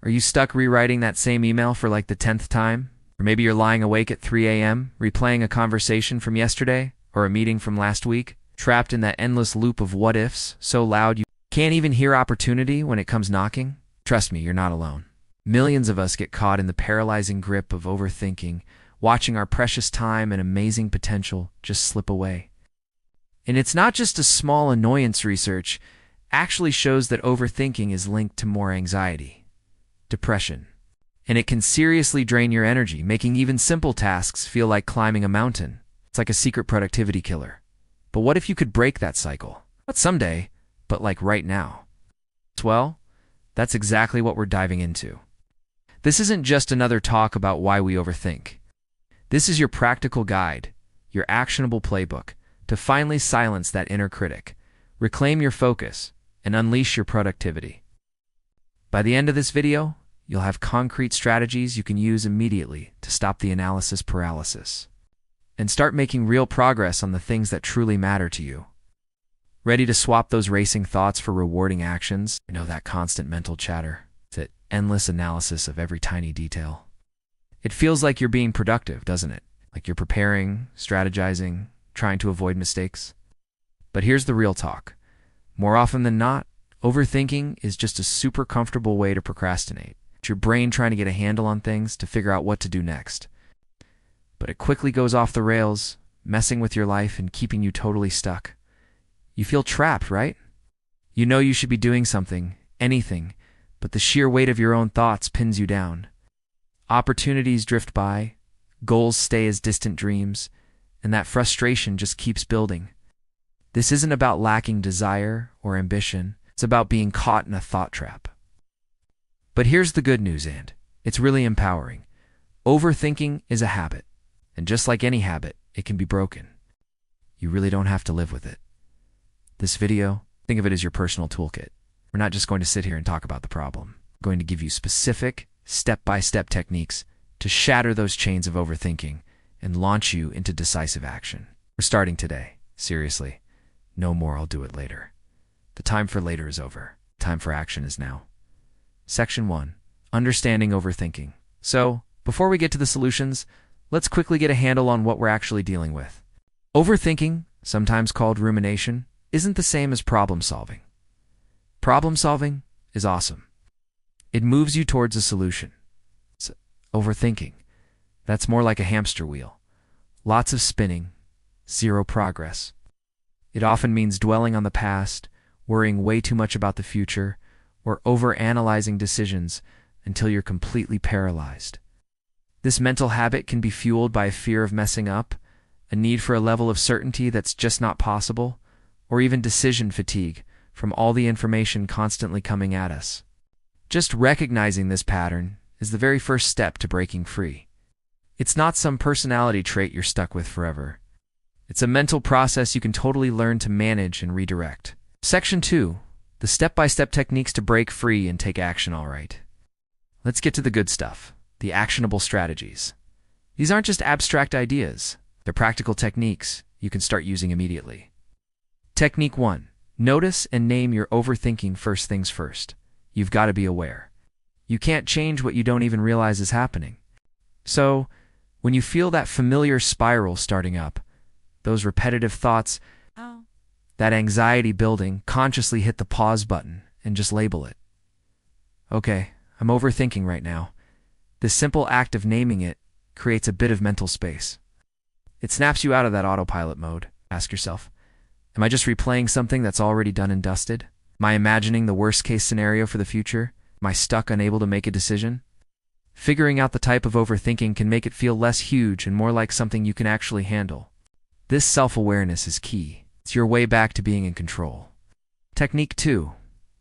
Are you stuck rewriting that same email for like the 10th time? Or maybe you're lying awake at 3 a.m., replaying a conversation from yesterday or a meeting from last week, trapped in that endless loop of what-ifs so loud you can't even hear opportunity when it comes knocking? Trust me, you're not alone. Millions of us get caught in the paralyzing grip of overthinking, watching our precious time and amazing potential just slip away. And it's not just a small annoyance. Research actually shows that overthinking is linked to more anxiety, depression, and it can seriously drain your energy, making even simple tasks feel like climbing a mountain. It's like a secret productivity killer. But what if you could break that cycle? Not someday, but like right now. Well, that's exactly what we're diving into. This isn't just another talk about why we overthink. This is your practical guide, your actionable playbook, to finally silence that inner critic, reclaim your focus, and unleash your productivity. By the end of this video, you'll have concrete strategies you can use immediately to stop the analysis paralysis and start making real progress on the things that truly matter to you. Ready to swap those racing thoughts for rewarding actions? You know, that constant mental chatter, that endless analysis of every tiny detail. It feels like you're being productive, doesn't it? Like you're preparing, strategizing, trying to avoid mistakes. But here's the real talk. More often than not, overthinking is just a super comfortable way to procrastinate. It's your brain trying to get a handle on things to figure out what to do next. But it quickly goes off the rails, messing with your life and keeping you totally stuck. You feel trapped, right? You know you should be doing something, anything, but the sheer weight of your own thoughts pins you down. Opportunities drift by, goals stay as distant dreams, and that frustration just keeps building. This isn't about lacking desire or ambition. It's about being caught in a thought trap. But here's the good news, and it's really empowering. Overthinking is a habit, and just like any habit, it can be broken. You really don't have to live with it. This video, think of it as your personal toolkit. We're not just going to sit here and talk about the problem. We're going to give you specific, step-by-step techniques to shatter those chains of overthinking and launch you into decisive action. We're starting today. Seriously. No more I'll do it later. The time for later is over. Time for action is now. Section 1. Understanding overthinking. So, before we get to the solutions, let's quickly get a handle on what we're actually dealing with. Overthinking, sometimes called rumination, isn't the same as problem solving. Problem solving is awesome. It moves you towards a solution. Overthinking, that's more like a hamster wheel. Lots of spinning, zero progress. It often means dwelling on the past, worrying way too much about the future, or overanalyzing decisions until you're completely paralyzed. This mental habit can be fueled by a fear of messing up, a need for a level of certainty that's just not possible, or even decision fatigue from all the information constantly coming at us. Just recognizing this pattern is the very first step to breaking free. It's not some personality trait you're stuck with forever. It's a mental process you can totally learn to manage and redirect. Section 2. The step-by-step techniques to break free and take action. All right. Let's get to the good stuff, the actionable strategies. These aren't just abstract ideas. They're practical techniques you can start using immediately. Technique 1. Notice and name your overthinking first things first. You've got to be aware. You can't change what you don't even realize is happening. So, when you feel that familiar spiral starting up, those repetitive thoughts, that anxiety building, consciously hit the pause button and just label it. Okay, I'm overthinking right now. This simple act of naming it creates a bit of mental space. It snaps you out of that autopilot mode. Ask yourself, am I just replaying something that's already done and dusted? Am I imagining the worst-case scenario for the future? Am I stuck, unable to make a decision? Figuring out the type of overthinking can make it feel less huge and more like something you can actually handle. This self-awareness is key. It's your way back to being in control. Technique 2.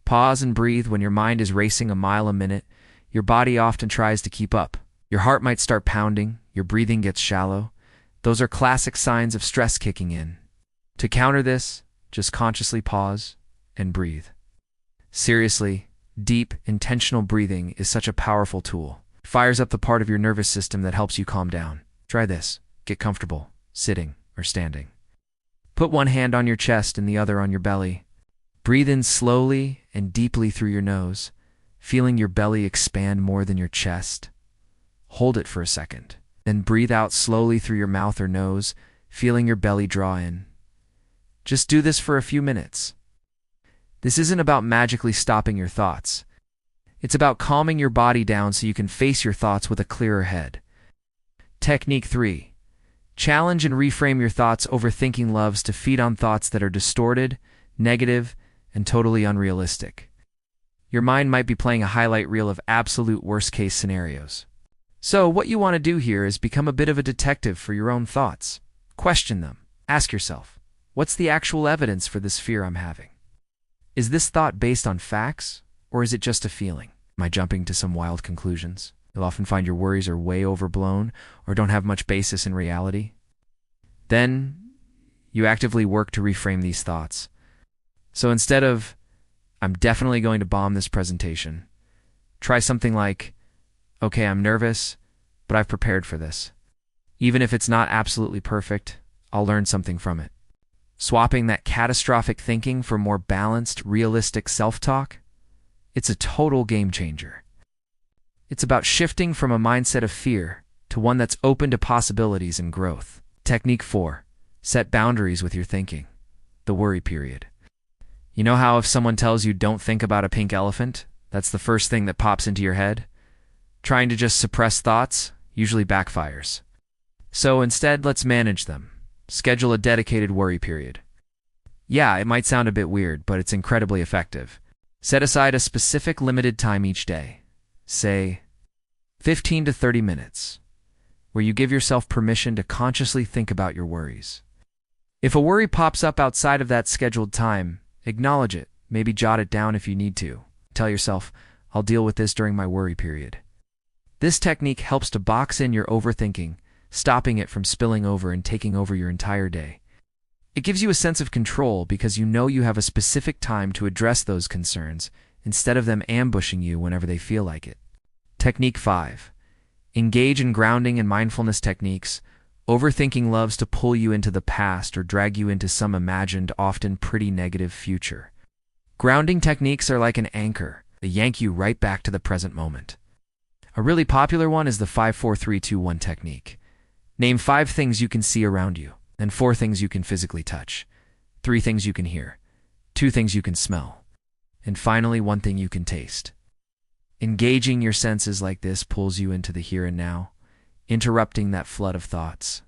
Pause and breathe. When your mind is racing a mile a minute, your body often tries to keep up. Your heart might start pounding, your breathing gets shallow. Those are classic signs of stress kicking in. To counter this, just consciously pause and breathe. Seriously, deep, intentional breathing is such a powerful tool. It fires up the part of your nervous system that helps you calm down. Try this. Get comfortable, sitting or standing. Put one hand on your chest and the other on your belly. Breathe in slowly and deeply through your nose. feeling your belly expand more than your chest. Hold it for a second. Then breathe out slowly through your mouth or nose, feeling your belly draw in. Just do this for a few minutes. This isn't about magically stopping your thoughts. It's about calming your body down so you can face your thoughts with a clearer head. Technique 3. Challenge and reframe your thoughts. Overthinking loves to feed on thoughts that are distorted, negative, and totally unrealistic. Your mind might be playing a highlight reel of absolute worst-case scenarios. So what you want to do here is become a bit of a detective for your own thoughts. Question them. Ask yourself, what's the actual evidence for this fear I'm having? Is this thought based on facts, or is it just a feeling? Am I jumping to some wild conclusions? You'll often find your worries are way overblown or don't have much basis in reality. Then, you actively work to reframe these thoughts. So instead of, I'm definitely going to bomb this presentation, try something like, okay, I'm nervous, but I've prepared for this. Even if it's not absolutely perfect, I'll learn something from it. Swapping that catastrophic thinking for more balanced, realistic self-talk, it's a total game changer. It's about shifting from a mindset of fear to one that's open to possibilities and growth. Technique 4. Set boundaries with your thinking. The worry period. You know how if someone tells you don't think about a pink elephant, that's the first thing that pops into your head? Trying to just suppress thoughts usually backfires. So instead, let's manage them. Schedule a dedicated worry period. Yeah, it might sound a bit weird, but it's incredibly effective. Set aside a specific limited time each day, say 15 to 30 minutes, where you give yourself permission to consciously think about your worries. If a worry pops up outside of that scheduled time, acknowledge it, maybe jot it down if you need to. Tell yourself, I'll deal with this during my worry period. This technique helps to box in your overthinking, stopping it from spilling over and taking over your entire day. It gives you a sense of control because you know you have a specific time to address those concerns instead of them ambushing you whenever they feel like it. Technique 5. Engage in grounding and mindfulness techniques. Overthinking loves to pull you into the past or drag you into some imagined, often pretty negative future. Grounding techniques are like an anchor. They yank you right back to the present moment. A really popular one is the 5-4-3-2-1 technique. Name 5 things you can see around you, then 4 things you can physically touch, 3 things you can hear, 2 things you can smell, and finally 1 thing you can taste. Engaging your senses like this pulls you into the here and now, interrupting that flood of thoughts.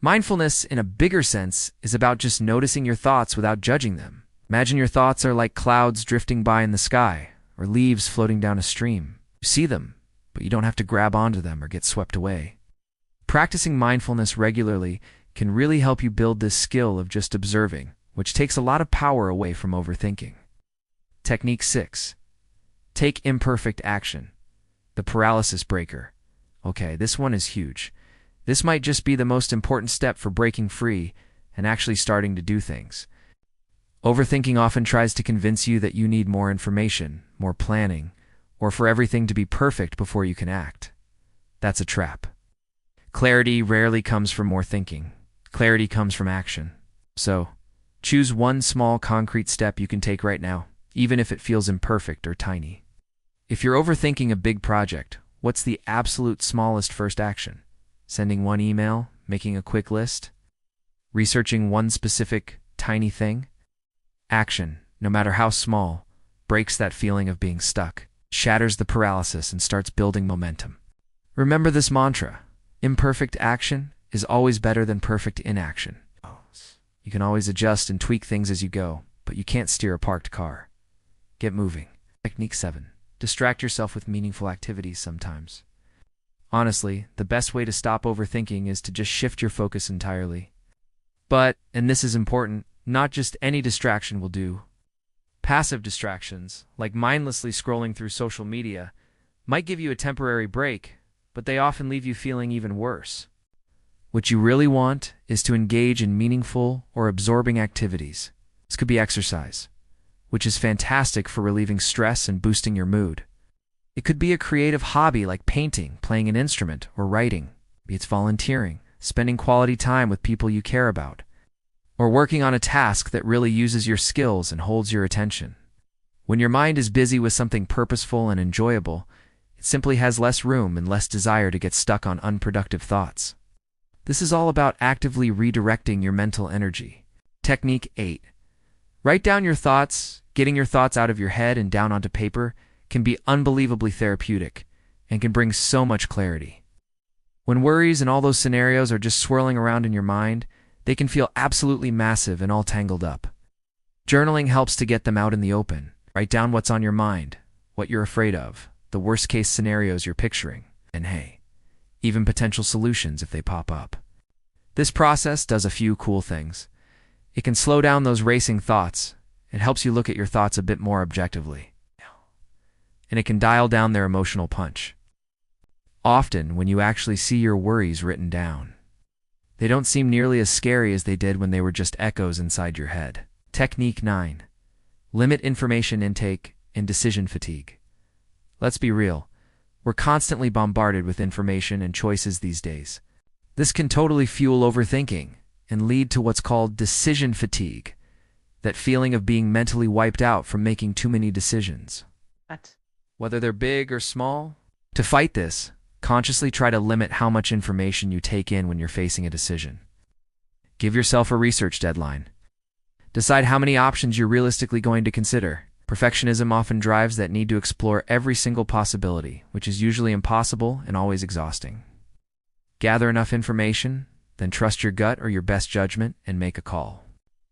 Mindfulness, in a bigger sense, is about just noticing your thoughts without judging them. Imagine your thoughts are like clouds drifting by in the sky, or leaves floating down a stream. You see them, but you don't have to grab onto them or get swept away. Practicing mindfulness regularly can really help you build this skill of just observing, which takes a lot of power away from overthinking. Technique 6. Take imperfect action. The paralysis breaker. Okay, this one is huge. This might just be the most important step for breaking free and actually starting to do things. Overthinking often tries to convince you that you need more information, more planning, or for everything to be perfect before you can act. That's a trap. Clarity rarely comes from more thinking. Clarity comes from action. So, choose one small concrete step you can take right now, even if it feels imperfect or tiny. If you're overthinking a big project, what's the absolute smallest first action? Sending one email? Making a quick list? Researching one specific, tiny thing? Action, no matter how small, breaks that feeling of being stuck, shatters the paralysis, and starts building momentum. Remember this mantra: imperfect action is always better than perfect inaction. You can always adjust and tweak things as you go, but you can't steer a parked car. Get moving. Technique 7. Distract yourself with meaningful activities sometimes. Honestly, the best way to stop overthinking is to just shift your focus entirely. But, and this is important, not just any distraction will do. Passive distractions, like mindlessly scrolling through social media, might give you a temporary break, but they often leave you feeling even worse. What you really want is to engage in meaningful or absorbing activities. This could be exercise, which is fantastic for relieving stress and boosting your mood. It could be a creative hobby like painting, playing an instrument, or writing. Maybe it's volunteering, spending quality time with people you care about, or working on a task that really uses your skills and holds your attention. When your mind is busy with something purposeful and enjoyable, it simply has less room and less desire to get stuck on unproductive thoughts. This is all about actively redirecting your mental energy. Technique 8. Write down your thoughts. Getting your thoughts out of your head and down onto paper can be unbelievably therapeutic and can bring so much clarity. When worries and all those scenarios are just swirling around in your mind, they can feel absolutely massive and all tangled up. Journaling helps to get them out in the open. Write down what's on your mind, what you're afraid of, the worst-case scenarios you're picturing, and hey, even potential solutions if they pop up. This process does a few cool things. It can slow down those racing thoughts. It helps you look at your thoughts a bit more objectively. And it can dial down their emotional punch. Often, when you actually see your worries written down, they don't seem nearly as scary as they did when they were just echoes inside your head. Technique 9. Limit information intake and decision fatigue. Let's be real. We're constantly bombarded with information and choices these days. This can totally fuel overthinking and lead to what's called decision fatigue, that feeling of being mentally wiped out from making too many decisions. Whether they're big or small. To fight this, consciously try to limit how much information you take in when you're facing a decision. Give yourself a research deadline. Decide how many options you're realistically going to consider. Perfectionism often drives that need to explore every single possibility, which is usually impossible and always exhausting. Gather enough information, then trust your gut or your best judgment and make a call.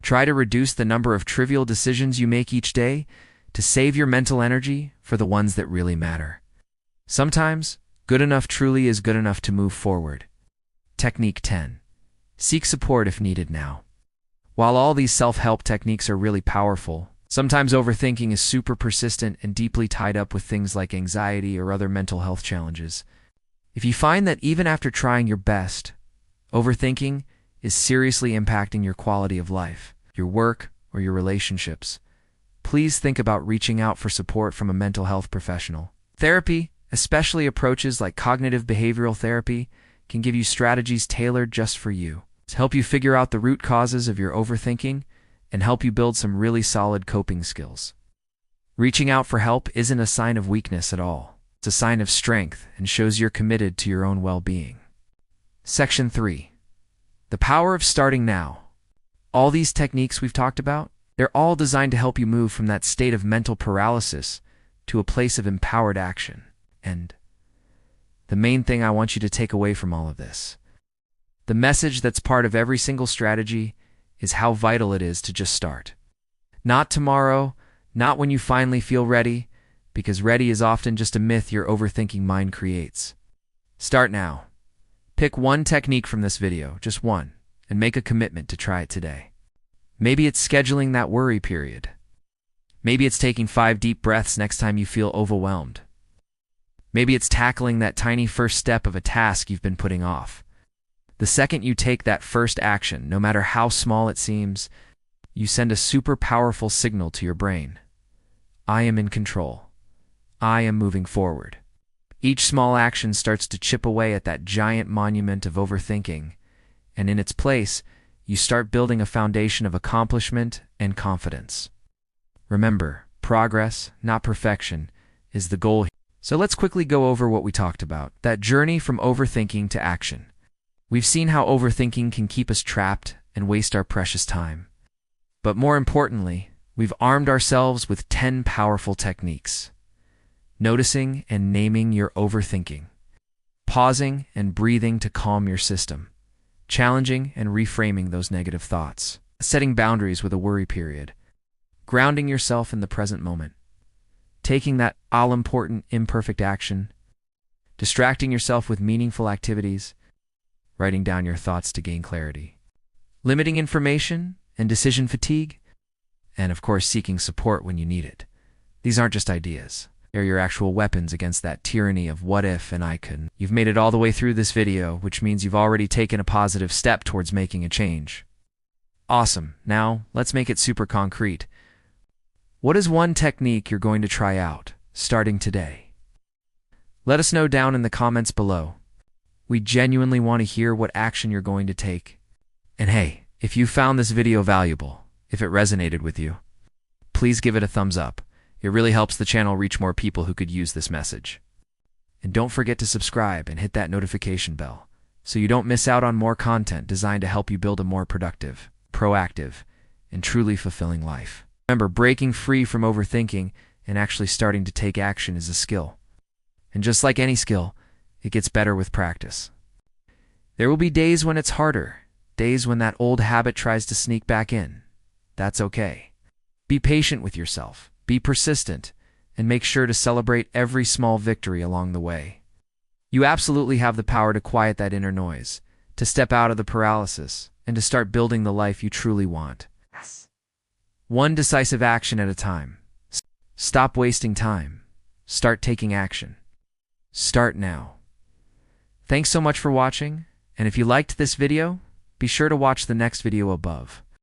Try to reduce the number of trivial decisions you make each day to save your mental energy for the ones that really matter. Sometimes, good enough truly is good enough to move forward. Technique 10. Seek support if needed now. While all these self-help techniques are really powerful, sometimes overthinking is super persistent and deeply tied up with things like anxiety or other mental health challenges. If you find that even after trying your best, overthinking is seriously impacting your quality of life, your work, or your relationships, please think about reaching out for support from a mental health professional. Therapy, especially approaches like cognitive behavioral therapy, can give you strategies tailored just for you to help you figure out the root causes of your overthinking and help you build some really solid coping skills. Reaching out for help isn't a sign of weakness at all. It's a sign of strength and shows you're committed to your own well-being. Section 3. The power of starting now. All these techniques we've talked about, they're all designed to help you move from that state of mental paralysis to a place of empowered action. And the main thing I want you to take away from all of this, the message that's part of every single strategy, is how vital it is to just start. Not tomorrow, not when you finally feel ready, because ready is often just a myth your overthinking mind creates. Start now. Pick one technique from this video, just one, and make a commitment to try it today. Maybe it's scheduling that worry period. Maybe it's taking 5 deep breaths next time you feel overwhelmed. Maybe it's tackling that tiny first step of a task you've been putting off. The second you take that first action, no matter how small it seems, you send a super powerful signal to your brain. I am in control. I am moving forward. Each small action starts to chip away at that giant monument of overthinking, and in its place, you start building a foundation of accomplishment and confidence. Remember, progress, not perfection, is the goal. So let's quickly go over what we talked about, that journey from overthinking to action. We've seen how overthinking can keep us trapped and waste our precious time. But more importantly, we've armed ourselves with 10 powerful techniques. Noticing and naming your overthinking. Pausing and breathing to calm your system. Challenging and reframing those negative thoughts. Setting boundaries with a worry period. Grounding yourself in the present moment. Taking that all-important imperfect action. Distracting yourself with meaningful activities. Writing down your thoughts to gain clarity. Limiting information and decision fatigue. And of course, seeking support when you need it. These aren't just ideas. They're your actual weapons against that tyranny of what if and I could. You've made it all the way through this video, which means you've already taken a positive step towards making a change. Awesome. Now, let's make it super concrete. What is one technique you're going to try out, starting today? Let us know down in the comments below. We genuinely want to hear what action you're going to take. And hey, if you found this video valuable, if it resonated with you, please give it a thumbs up. It really helps the channel reach more people who could use this message. And don't forget to subscribe and hit that notification bell so you don't miss out on more content designed to help you build a more productive, proactive, and truly fulfilling life. Remember, breaking free from overthinking and actually starting to take action is a skill. And just like any skill, it gets better with practice. There will be days when it's harder, days when that old habit tries to sneak back in. That's okay. Be patient with yourself, be persistent, and make sure to celebrate every small victory along the way. You absolutely have the power to quiet that inner noise, to step out of the paralysis, and to start building the life you truly want. Yes. One decisive action at a time. Stop wasting time. Start taking action. Start now. Thanks so much for watching, and if you liked this video, be sure to watch the next video above.